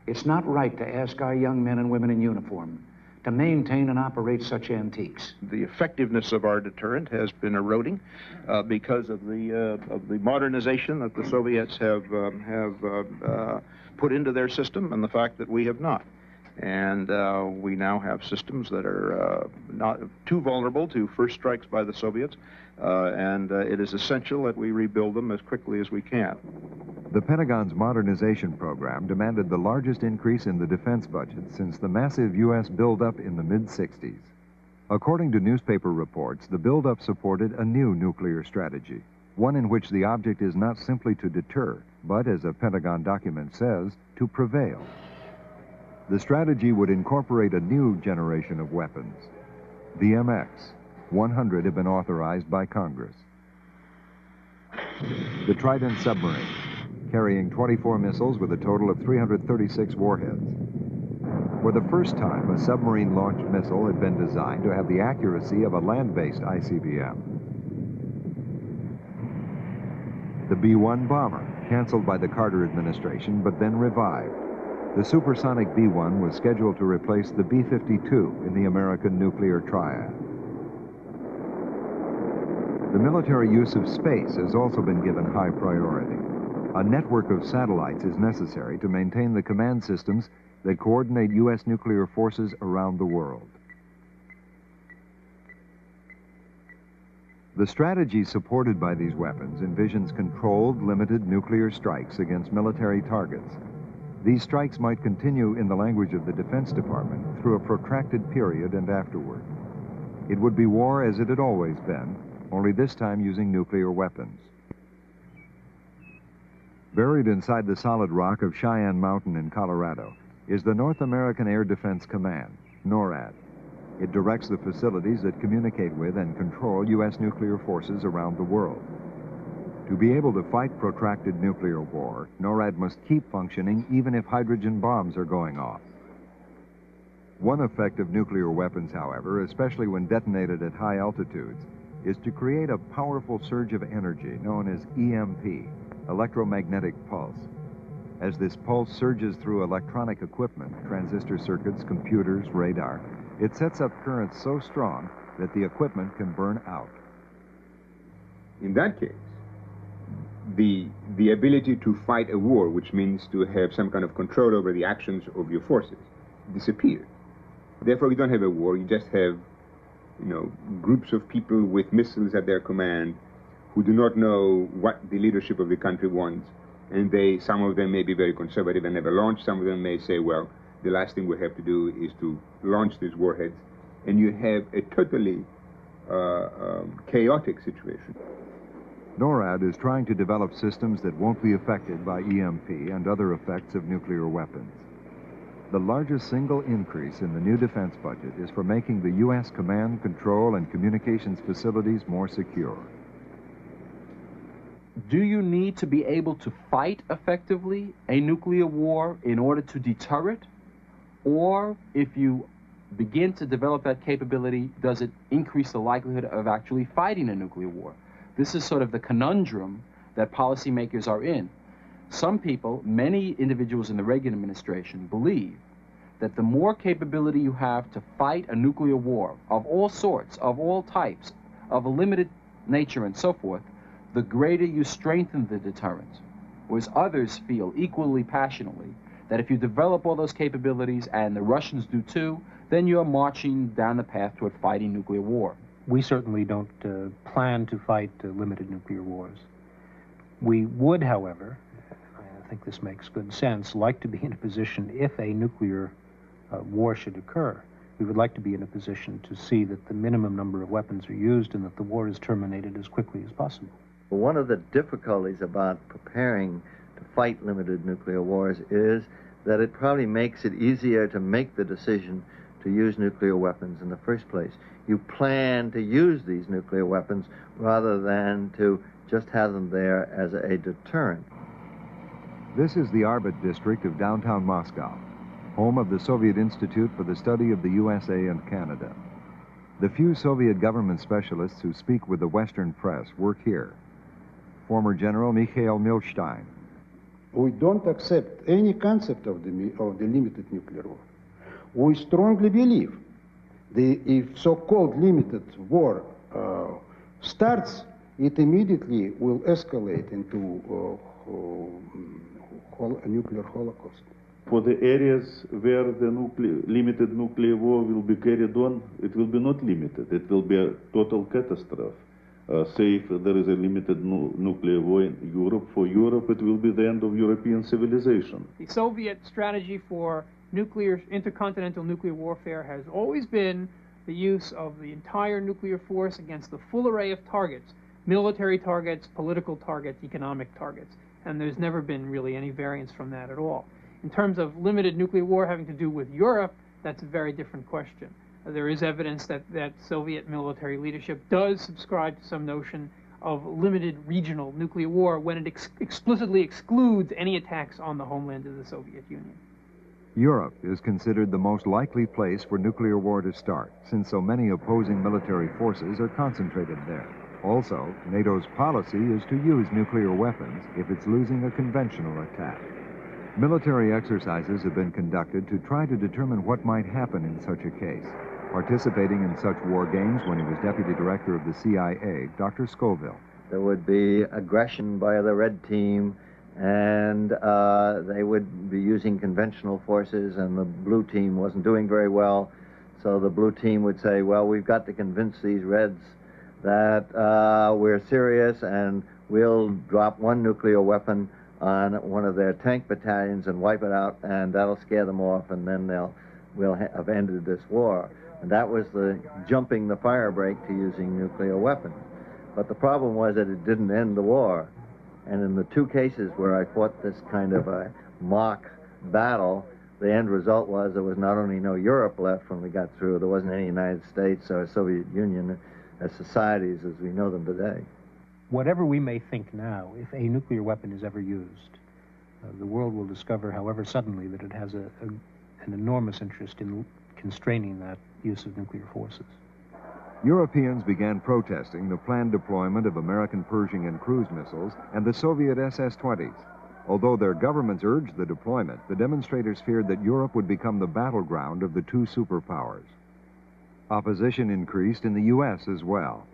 It's not right to ask our young men and women in uniform to maintain and operate such antiques. The effectiveness of our deterrent has been eroding because of the modernization that the Soviets have put into their system and the fact that we have not. And we now have systems that are not too vulnerable to first strikes by the Soviets, and it is essential that we rebuild them as quickly as we can. The Pentagon's modernization program demanded the largest increase in the defense budget since the massive U.S. buildup in the mid-60s. According to newspaper reports, the buildup supported a new nuclear strategy, one in which the object is not simply to deter, but, as a Pentagon document says, to prevail. The strategy would incorporate a new generation of weapons. The MX, 100 have been authorized by Congress. The Trident submarine, carrying 24 missiles with a total of 336 warheads. For the first time, a submarine-launched missile had been designed to have the accuracy of a land-based ICBM. The B-1 bomber, canceled by the Carter administration, but then revived. The supersonic B-1 was scheduled to replace the B-52 in the American nuclear triad. The military use of space has also been given high priority. A network of satellites is necessary to maintain the command systems that coordinate U.S. nuclear forces around the world. The strategy supported by these weapons envisions controlled, limited nuclear strikes against military targets. These strikes might continue, in the language of the Defense Department, through a protracted period and afterward. It would be war as it had always been, only this time using nuclear weapons. Buried inside the solid rock of Cheyenne Mountain in Colorado is the North American Air Defense Command, NORAD. It directs the facilities that communicate with and control U.S. nuclear forces around the world. To be able to fight protracted nuclear war, NORAD must keep functioning even if hydrogen bombs are going off. One effect of nuclear weapons, however, especially when detonated at high altitudes, is to create a powerful surge of energy known as EMP, electromagnetic pulse. As this pulse surges through electronic equipment, transistor circuits, computers, radar, it sets up currents so strong that the equipment can burn out. In that case, the ability to fight a war, which means to have some kind of control over the actions of your forces, disappears. Therefore, you don't have a war, you just have, groups of people with missiles at their command who do not know what the leadership of the country wants, and some of them may be very conservative and never launch. Some of them may say, well, the last thing we have to do is to launch these warheads, and you have a totally chaotic situation. NORAD is trying to develop systems that won't be affected by EMP and other effects of nuclear weapons. The largest single increase in the new defense budget is for making the U.S. command, control, and communications facilities more secure. Do you need to be able to fight effectively a nuclear war in order to deter it? Or if you begin to develop that capability, does it increase the likelihood of actually fighting a nuclear war? This is sort of the conundrum that policymakers are in. Some people, many individuals in the Reagan administration, believe that the more capability you have to fight a nuclear war of all sorts, of all types, of a limited nature and so forth, the greater you strengthen the deterrent. Whereas others feel equally passionately that if you develop all those capabilities, and the Russians do too, then you're marching down the path toward fighting nuclear war. We certainly don't plan to fight limited nuclear wars. We would, however, I think this makes good sense, like to be in a position, if a nuclear war should occur, we would like to be in a position to see that the minimum number of weapons are used and that the war is terminated as quickly as possible. Well, one of the difficulties about preparing to fight limited nuclear wars is that it probably makes it easier to make the decision to use nuclear weapons in the first place. You plan to use these nuclear weapons rather than to just have them there as a deterrent. This is the Arbit district of downtown Moscow, home of the Soviet Institute for the Study of the USA and Canada. The few Soviet government specialists who speak with the Western press work here. Former General Mikhail Milstein. We don't accept any concept of the limited nuclear war. We strongly believe that if so-called limited war starts, it immediately will escalate into a nuclear holocaust. For the areas where the limited nuclear war will be carried on, it will be not limited. It will be a total catastrophe. say if there is a limited nuclear war in Europe, for Europe it will be the end of European civilization. The Soviet strategy for intercontinental nuclear warfare has always been the use of the entire nuclear force against the full array of targets, military targets, political targets, economic targets, and there's never been really any variance from that at all. In terms of limited nuclear war having to do with Europe, that's a very different question. There is evidence that Soviet military leadership does subscribe to some notion of limited regional nuclear war when it explicitly excludes any attacks on the homeland of the Soviet Union. Europe is considered the most likely place for nuclear war to start, since so many opposing military forces are concentrated there. Also, NATO's policy is to use nuclear weapons if it's losing a conventional attack. Military exercises have been conducted to try to determine what might happen in such a case. Participating in such war games when he was deputy director of the CIA, Dr. Scoville. There would be aggression by the red team, and they would be using conventional forces, and the blue team wasn't doing very well. So the blue team would say, well, we've got to convince these reds that we're serious, and we'll drop one nuclear weapon on one of their tank battalions and wipe it out, and that'll scare them off, and then we'll have ended this war. And that was the jumping the fire break to using nuclear weapons. But the problem was that it didn't end the war. And in the two cases where I fought this kind of a mock battle, the end result was there was not only no Europe left when we got through, there wasn't any United States or Soviet Union as societies as we know them today. Whatever we may think now, if a nuclear weapon is ever used, the world will discover, however suddenly, that it has an enormous interest in constraining that use of nuclear forces. Europeans began protesting the planned deployment of American Pershing and cruise missiles and the Soviet SS-20s. Although their governments urged the deployment, the demonstrators feared that Europe would become the battleground of the two superpowers. Opposition increased in the U.S. as well.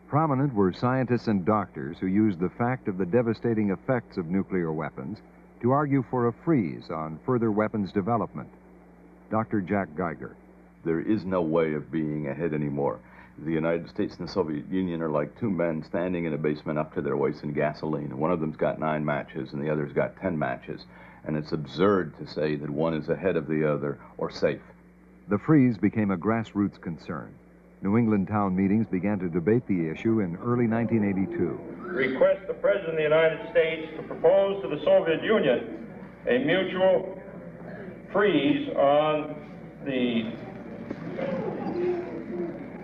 Prominent were scientists and doctors who used the fact of the devastating effects of nuclear weapons to argue for a freeze on further weapons development. Dr. Jack Geiger. There is no way of being ahead anymore. The United States and the Soviet Union are like two men standing in a basement up to their waists in gasoline. One of them's got 9 matches and the other's got 10 matches. And it's absurd to say that one is ahead of the other or safe. The freeze became a grassroots concern. New England town meetings began to debate the issue in early 1982. Request the President of the United States to propose to the Soviet Union a mutual freeze on the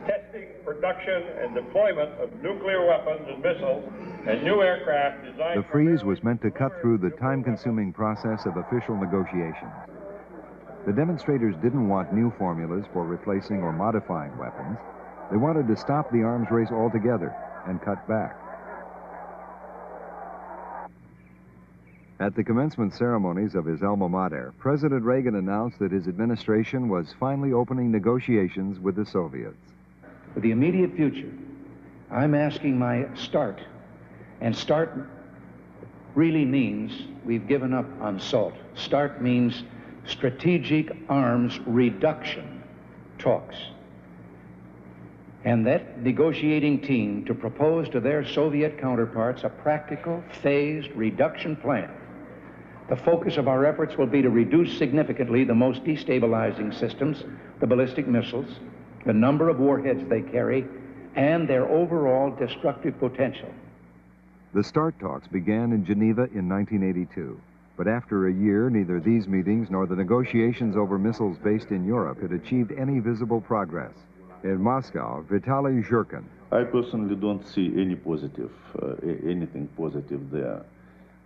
testing, production, and deployment of nuclear weapons and missiles and new aircraft designed. The freeze was meant to cut through the time-consuming process of official negotiations. The demonstrators didn't want new formulas for replacing or modifying weapons. They wanted to stop the arms race altogether and cut back. At the commencement ceremonies of his alma mater, President Reagan announced that his administration was finally opening negotiations with the Soviets. For the immediate future, I'm asking my start. And start really means we've given up on SALT. START means strategic arms reduction talks. And that negotiating team to propose to their Soviet counterparts a practical, phased reduction plan. The focus of our efforts will be to reduce significantly the most destabilizing systems, the ballistic missiles, the number of warheads they carry, and their overall destructive potential. The START talks began in Geneva in 1982. But after a year, neither these meetings nor the negotiations over missiles based in Europe had achieved any visible progress. In Moscow, Vitaly Zhurkin. I personally don't see any positive, anything positive there.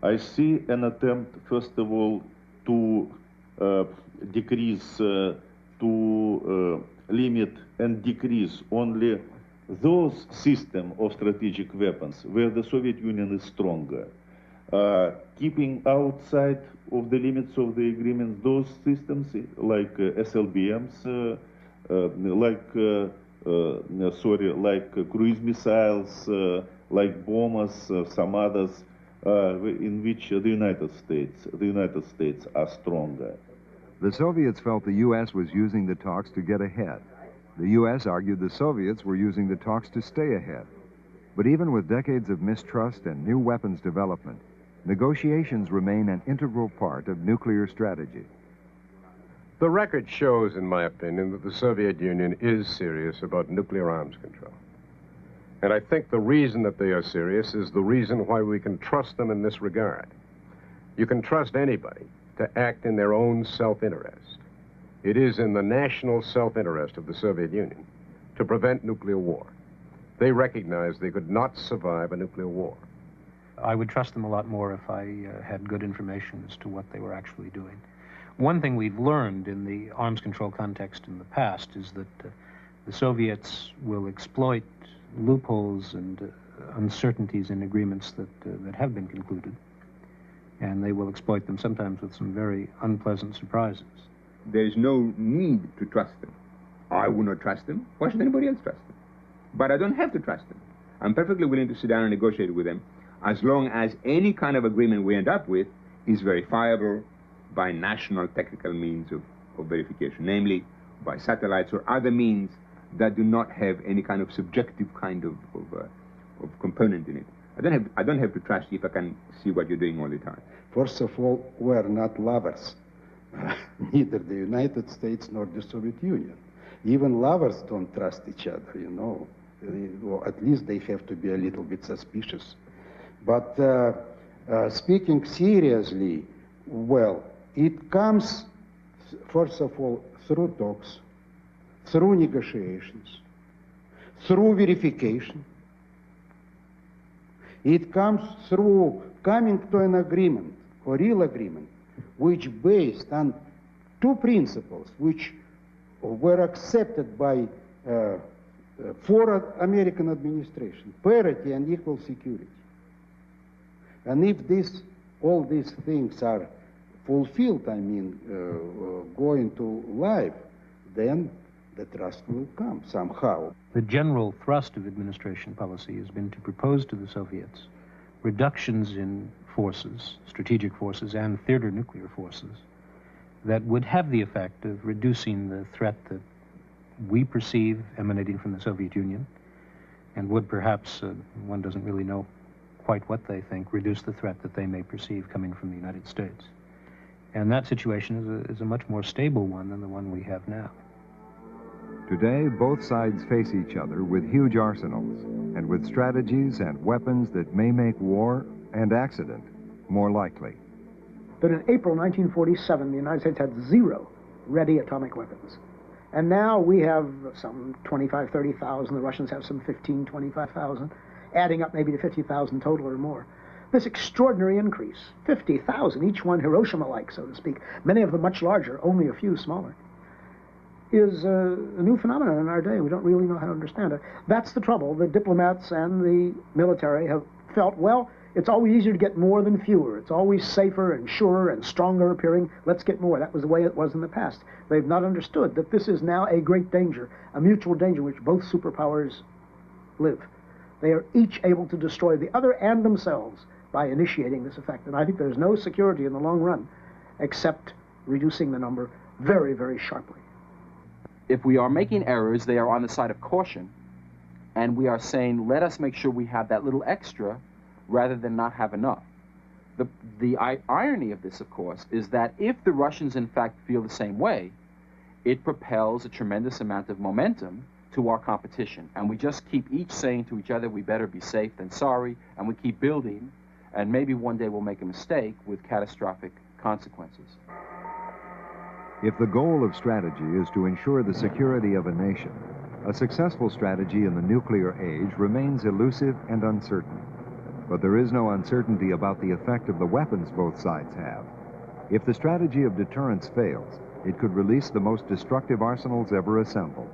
I see an attempt, first of all, to decrease, to limit and decrease only those systems of strategic weapons where the Soviet Union is stronger. Keeping outside of the limits of the agreement those systems like SLBMs, like cruise missiles, like bombers, some others, in which the United States are stronger. The Soviets felt the U.S. was using the talks to get ahead. The U.S. argued the Soviets were using the talks to stay ahead. But even with decades of mistrust and new weapons development, negotiations remain an integral part of nuclear strategy. The record shows, in my opinion, that the Soviet Union is serious about nuclear arms control. And I think the reason that they are serious is the reason why we can trust them in this regard. You can trust anybody to act in their own self-interest. It is in the national self-interest of the Soviet Union to prevent nuclear war. They recognize they could not survive a nuclear war. I would trust them a lot more if I had good information as to what they were actually doing. One thing we've learned in the arms control context in the past is that the Soviets will exploit loopholes and uncertainties in agreements that have been concluded, and they will exploit them sometimes with some very unpleasant surprises. There is no need to trust them. I would not trust them. Why should anybody else trust them? But I don't have to trust them. I'm perfectly willing to sit down and negotiate with them as long as any kind of agreement we end up with is verifiable by national technical means of verification, namely by satellites or other means that do not have any kind of subjective kind of component in it. I don't have to trust you if I can see what you're doing all the time. First of all, we're not lovers. Neither the United States nor the Soviet Union. Even lovers don't trust each other, you know. Well, at least they have to be a little bit suspicious. But speaking seriously, well, it comes, first of all, through talks, through negotiations, through verification. It comes through coming to an agreement, a real agreement, which based on two principles which were accepted by four American administration: parity and equal security. And if all these things are fulfilled, I mean, go into life, then the trust will come somehow. The general thrust of administration policy has been to propose to the Soviets reductions in forces, strategic forces, and theater nuclear forces that would have the effect of reducing the threat that we perceive emanating from the Soviet Union, and would perhaps, one doesn't really know quite what they think, reduce the threat that they may perceive coming from the United States. And that situation is a much more stable one than the one we have now. Today, both sides face each other with huge arsenals and with strategies and weapons that may make war and accident more likely. But in April 1947, the United States had 0 ready atomic weapons. And now we have some 25, 30,000. The Russians have some 15, 25,000, adding up maybe to 50,000 total or more. This extraordinary increase, 50,000, each one Hiroshima-like, so to speak, many of them much larger, only a few smaller, is a new phenomenon in our day. We don't really know how to understand it. That's the trouble. The diplomats and the military have felt, well, it's always easier to get more than fewer. It's always safer and surer and stronger appearing. Let's get more. That was the way it was in the past. They've not understood that this is now a great danger, a mutual danger in which both superpowers live. They are each able to destroy the other and themselves by initiating this effect. And I think there's no security in the long run except reducing the number very, very sharply. If we are making errors, they are on the side of caution, and we are saying, let us make sure we have that little extra rather than not have enough. The irony of this, of course, is that if the Russians in fact feel the same way, it propels a tremendous amount of momentum to our competition. And we just keep each saying to each other, we better be safe than sorry, and we keep building, and maybe one day we'll make a mistake with catastrophic consequences. If the goal of strategy is to ensure the security of a nation, a successful strategy in the nuclear age remains elusive and uncertain. But there is no uncertainty about the effect of the weapons both sides have. If the strategy of deterrence fails, it could release the most destructive arsenals ever assembled.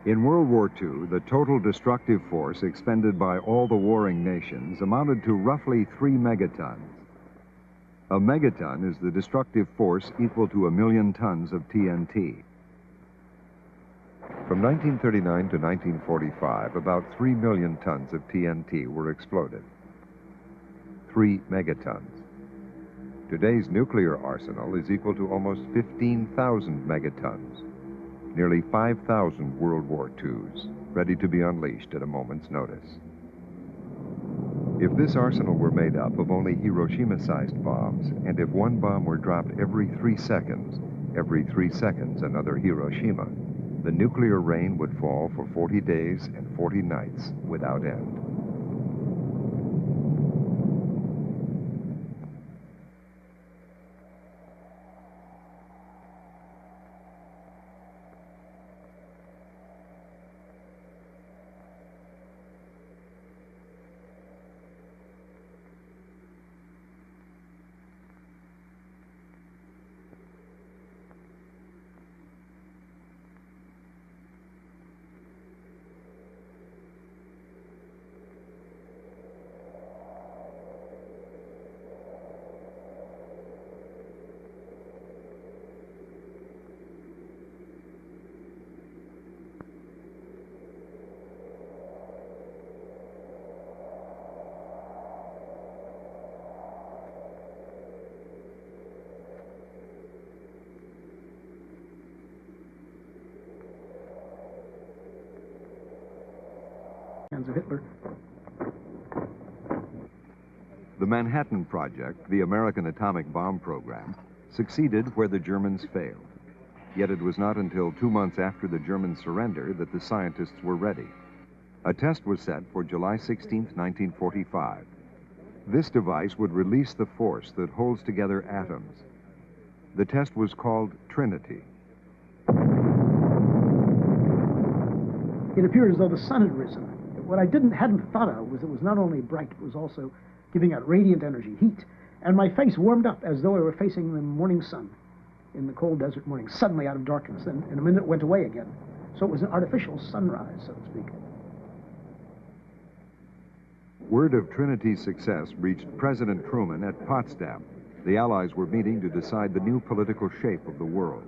In World War II, the total destructive force expended by all the warring nations amounted to roughly 3 megatons. A megaton is the destructive force equal to 1 million tons of TNT. From 1939 to 1945, about 3 million tons of TNT were exploded. 3 megatons. Today's nuclear arsenal is equal to almost 15,000 megatons, nearly 5,000 World War IIs. ready to be unleashed at a moment's notice. If this arsenal were made up of only Hiroshima-sized bombs, and if one bomb were dropped every 3 seconds another Hiroshima, the nuclear rain would fall for 40 days and 40 nights without end. Of Hitler. The Manhattan Project, the American atomic bomb program, succeeded where the Germans failed. Yet it was not until 2 months after the German surrender that the scientists were ready. A test was set for July 16, 1945. This device would release the force that holds together atoms. The test was called Trinity. It appeared as though the sun had risen. What I hadn't thought of was it was not only bright, it was also giving out radiant energy, heat. And my face warmed up as though I were facing the morning sun in the cold desert morning, suddenly out of darkness. And in a minute it went away again. So it was an artificial sunrise, so to speak. Word of Trinity's success reached President Truman at Potsdam. The Allies were meeting to decide the new political shape of the world.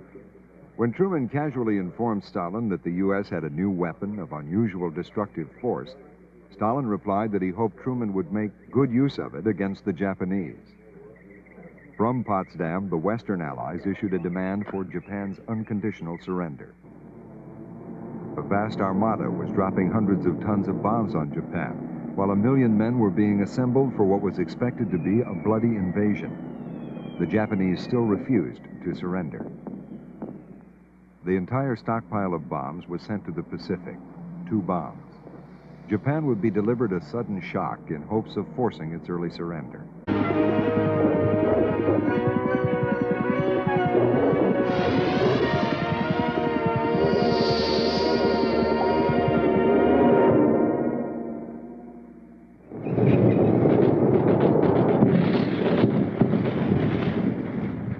When Truman casually informed Stalin that the U.S. had a new weapon of unusual destructive force, Stalin replied that he hoped Truman would make good use of it against the Japanese. From Potsdam, the Western Allies issued a demand for Japan's unconditional surrender. A vast armada was dropping hundreds of tons of bombs on Japan, while 1 million men were being assembled for what was expected to be a bloody invasion. The Japanese still refused to surrender. The entire stockpile of bombs was sent to the Pacific, 2 bombs. Japan would be delivered a sudden shock in hopes of forcing its early surrender.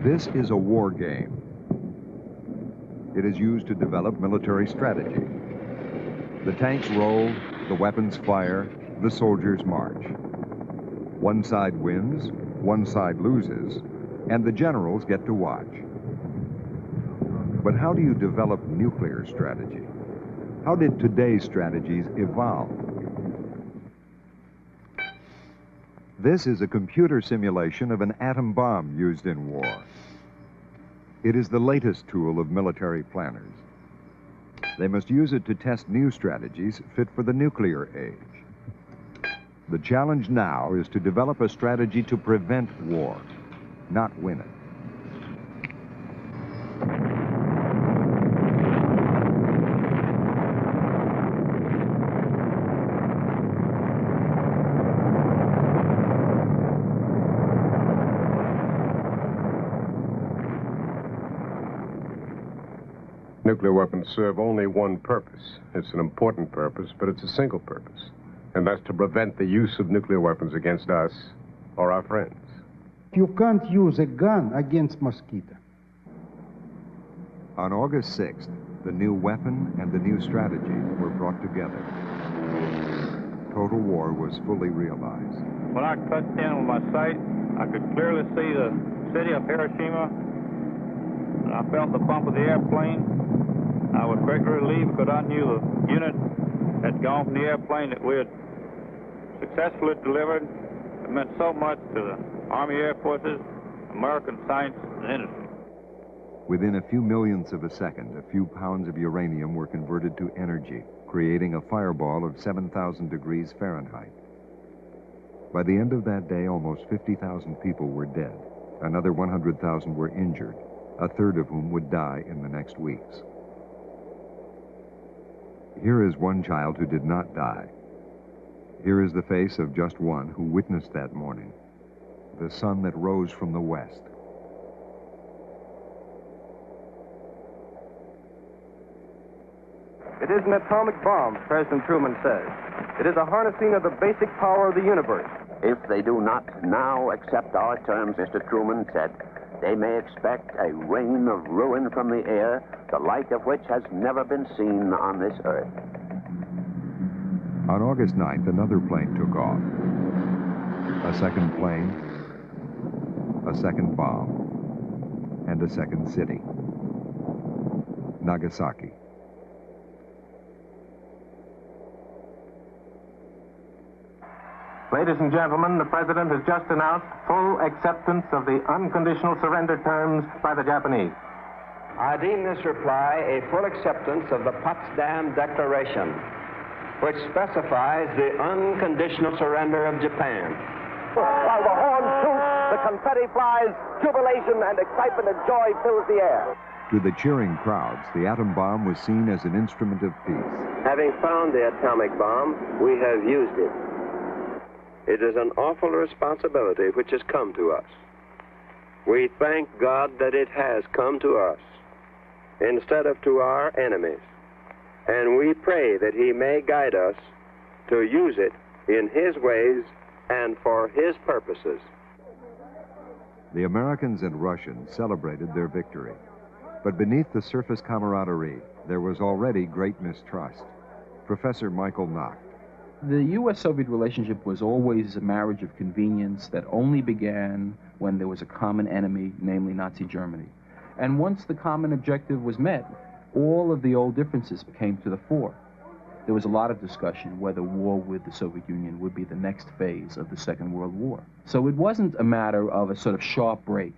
This is a war game. It is used to develop military strategy. The tanks roll, the weapons fire, the soldiers march. One side wins, one side loses, and the generals get to watch. But how do you develop nuclear strategy? How did today's strategies evolve? This is a computer simulation of an atom bomb used in war. It is the latest tool of military planners. They must use it to test new strategies fit for the nuclear age. The challenge now is to develop a strategy to prevent war, not win it. Nuclear weapons serve only one purpose. It's an important purpose, but it's a single purpose. And that's to prevent the use of nuclear weapons against us or our friends. You can't use a gun against mosquito. On August 6th, the new weapon and the new strategy were brought together. Total war was fully realized. When I touched down with my sight, I could clearly see the city of Hiroshima, and I felt the bump of the airplane. I was greatly relieved because I knew the unit had gone from the airplane that we had successfully delivered. It meant so much to the Army Air Forces, American science, and industry. Within a few millionths of a second, a few pounds of uranium were converted to energy. creating a fireball of 7,000 degrees Fahrenheit. By the end of that day, almost 50,000 people were dead. Another 100,000 were injured, a third of whom would die in the next weeks. Here is one child who did not die. Here is the face of just one who witnessed that morning, the sun that rose from the west. It is an atomic bomb, President Truman says. It is a harnessing of the basic power of the universe. If they do not now accept our terms, Mr. Truman said, they may expect a rain of ruin from the air, the like of which has never been seen on this earth. On August 9th, another plane took off. A second plane, a second bomb, and a second city. Nagasaki. Ladies and gentlemen, the President has just announced full acceptance of the unconditional surrender terms by the Japanese. I deem this reply a full acceptance of the Potsdam Declaration, which specifies the unconditional surrender of Japan. While the horn shoots, the confetti flies, jubilation and excitement and joy fills the air. To the cheering crowds, the atom bomb was seen as an instrument of peace. Having found the atomic bomb, we have used it. It is an awful responsibility which has come to us. We thank God that it has come to us instead of to our enemies. And we pray that He may guide us to use it in His ways and for His purposes. The Americans and Russians celebrated their victory. But beneath the surface camaraderie, there was already great mistrust. Professor Michael Nock. The U.S.-Soviet relationship was always a marriage of convenience that only began when there was a common enemy, namely Nazi Germany. And once the common objective was met, all of the old differences came to the fore. There was a lot of discussion whether war with the Soviet Union would be the next phase of the Second World War. So it wasn't a matter of a sort of sharp break.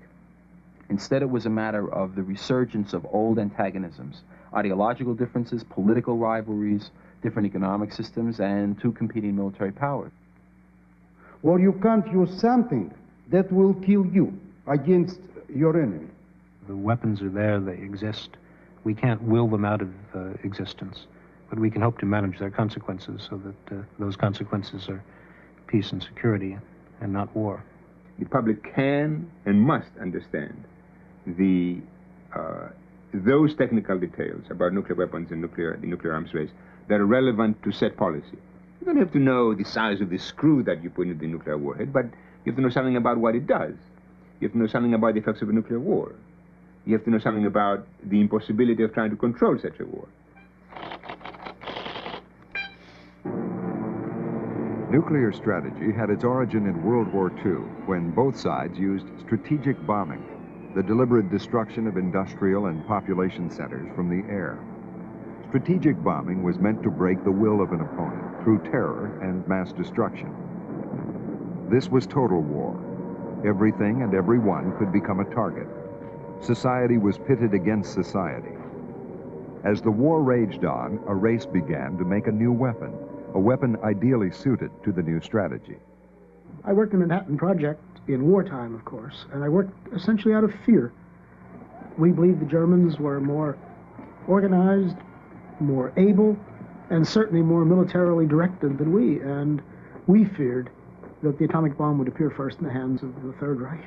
Instead, it was a matter of the resurgence of old antagonisms, ideological differences, political rivalries, different economic systems, and two competing military powers. Or you can't use something that will kill you against your enemy. The weapons are there, they exist. We can't will them out of existence, but we can hope to manage their consequences so that those consequences are peace and security and not war. The public can and must understand those technical details about nuclear weapons and the nuclear arms race that are relevant to set policy. You don't have to know the size of the screw that you put into the nuclear warhead, but you have to know something about what it does. You have to know something about the effects of a nuclear war. You have to know something about the impossibility of trying to control such a war. Nuclear strategy had its origin in World War II, when both sides used strategic bombing, the deliberate destruction of industrial and population centers from the air. Strategic bombing was meant to break the will of an opponent through terror and mass destruction. This was total war. Everything and everyone could become a target. Society was pitted against society. As the war raged on, a race began to make a new weapon, a weapon ideally suited to the new strategy. I worked in the Manhattan Project in wartime, of course, and I worked essentially out of fear. We believed the Germans were more organized, more able, and certainly more militarily directed than we, and we feared that the atomic bomb would appear first in the hands of the Third Reich.